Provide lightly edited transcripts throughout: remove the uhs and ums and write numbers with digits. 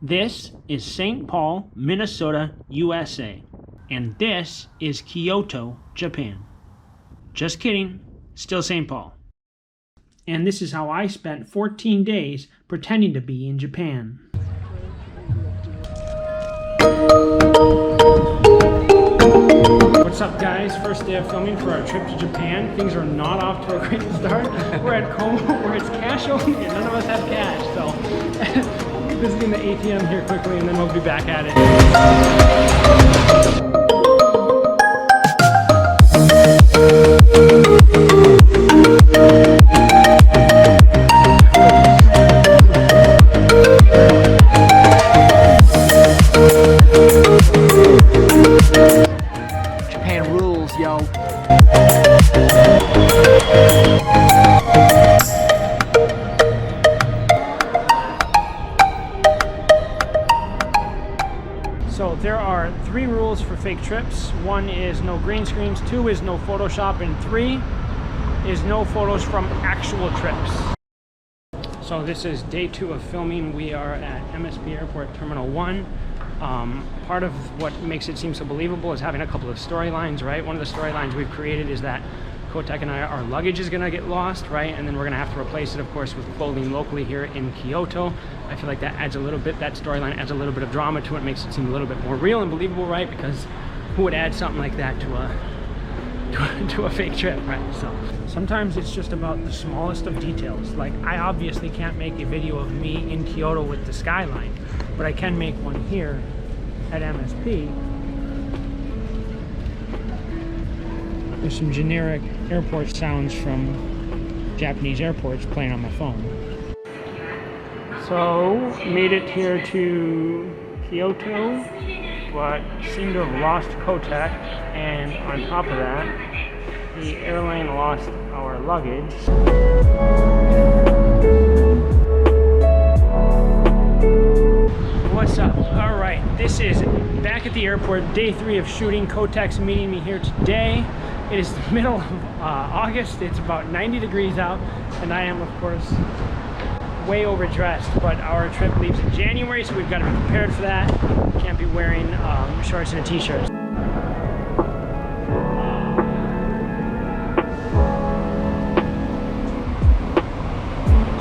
This is St. Paul, Minnesota, USA. And this is Kyoto, Japan. Just kidding, still St. Paul. And this is how I spent 14 days pretending to be in Japan. What's up, guys? First day of filming for our trip to Japan. Things are not off to a great start. We're at Como where it's cash only and none of us have cash, so visiting the ATM here quickly and then we'll be back at it. Japan rules, yo. So there are 3 rules for fake trips. 1 is no green screens, 2 is no Photoshop, and 3 is no photos from actual trips. So this is day 2 of filming. We are at MSP Airport Terminal 1. Part of what makes it seem so believable is having a couple of storylines, right? One of the storylines we've created is that Kotek and our luggage is gonna get lost, right? And then we're gonna have to replace it, of course, with clothing locally here in Kyoto. I feel like that adds a little bit, that storyline adds a little bit of drama to it, makes it seem a little bit more real and believable, right? Because who would add something like that to a fake trip, right? So sometimes it's just about the smallest of details. Like, I obviously can't make a video of me in Kyoto with the skyline, but I can make one here at MSP. There's some generic airport sounds from Japanese airports playing on my phone. So, made it here to Kyoto, but seem to have lost Kotek, and on top of that, the airline lost our luggage. What's up? All right, this is back at the airport, day 3 of shooting. Kotek's meeting me here today. It is the middle of August. It's about 90 degrees out, and I am, of course, way overdressed, but our trip leaves in January, so we've got to be prepared for that. Can't be wearing shorts and a t-shirt.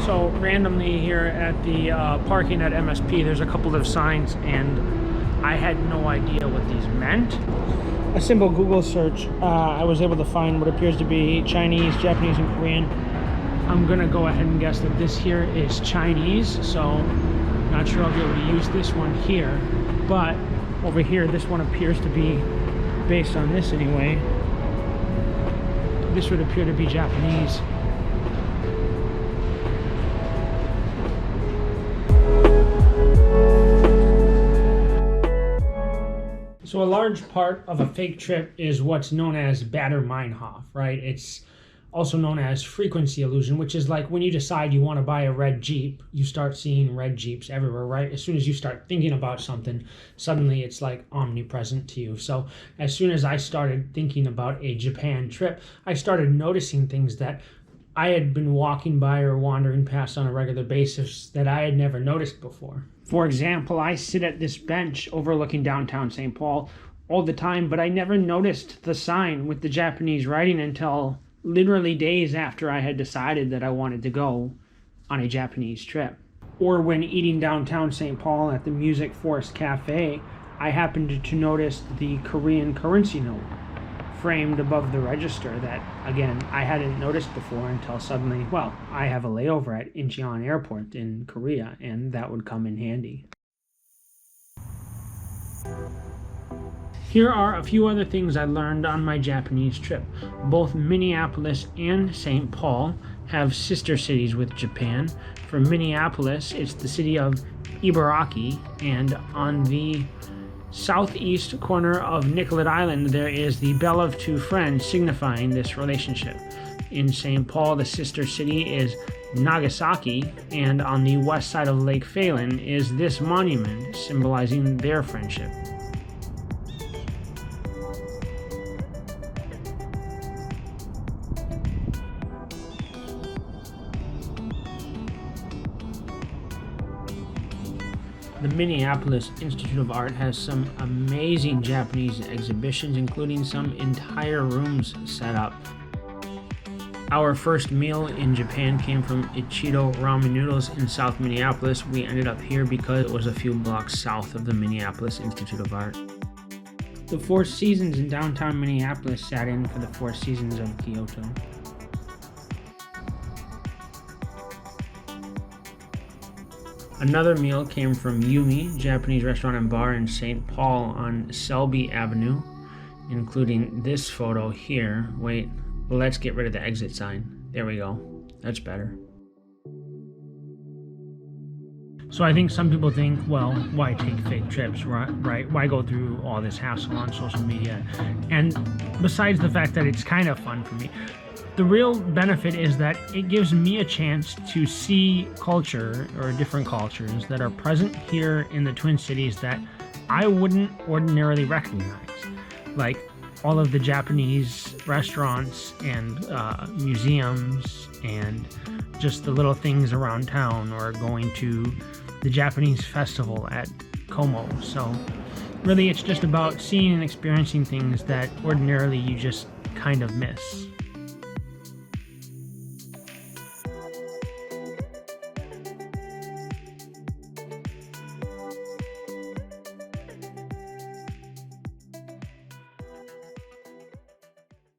So randomly here at the parking at MSP, there's a couple of signs, and I had no idea what these meant. A simple Google search, I was able to find what appears to be Chinese, Japanese, and Korean. I'm gonna go ahead and guess that this here is Chinese, so not sure I'll be able to use this one here, but over here this one appears to be, based on this anyway, this would appear to be Japanese. So a large part of a fake trip is what's known as Bader-Meinhof, right? It's also known as frequency illusion, which is like when you decide you want to buy a red Jeep, you start seeing red Jeeps everywhere, right? As soon as you start thinking about something, suddenly it's like omnipresent to you. So as soon as I started thinking about a Japan trip, I started noticing things that I had been walking by or wandering past on a regular basis that I had never noticed before. For example, I sit at this bench overlooking downtown St. Paul all the time, but I never noticed the sign with the Japanese writing until literally days after I had decided that I wanted to go on a Japanese trip. Or when eating downtown St. Paul at the Music Forest Cafe, I happened to notice the Korean currency note framed above the register that, again, I hadn't noticed before until suddenly, well, I have a layover at Incheon Airport in Korea, and that would come in handy. Here are a few other things I learned on my Japanese trip. Both Minneapolis and St. Paul have sister cities with Japan. For Minneapolis, it's the city of Ibaraki, and on the southeast corner of Nicollet Island, there is the Bell of Two Friends, signifying this relationship. In St. Paul, the sister city is Nagasaki, and on the west side of Lake Phelan is this monument, symbolizing their friendship. The Minneapolis Institute of Art has some amazing Japanese exhibitions, including some entire rooms set up. Our first meal in Japan came from Ichido Ramen Noodles in South Minneapolis. We ended up here because it was a few blocks south of the Minneapolis Institute of Art. The Four Seasons in downtown Minneapolis sat in for the Four Seasons of Kyoto. Another meal came from Yumi, Japanese restaurant and bar in St. Paul on Selby Avenue, including this photo here. Wait, let's get rid of the exit sign. There we go. That's better. So I think some people think, well, why take fake trips, right? Why go through all this hassle on social media? And besides the fact that it's kind of fun for me, the real benefit is that it gives me a chance to see culture or different cultures that are present here in the Twin Cities that I wouldn't ordinarily recognize. Like all of the Japanese restaurants and museums and just the little things around town, or going to the Japanese festival at Como. So really it's just about seeing and experiencing things that ordinarily you just kind of miss.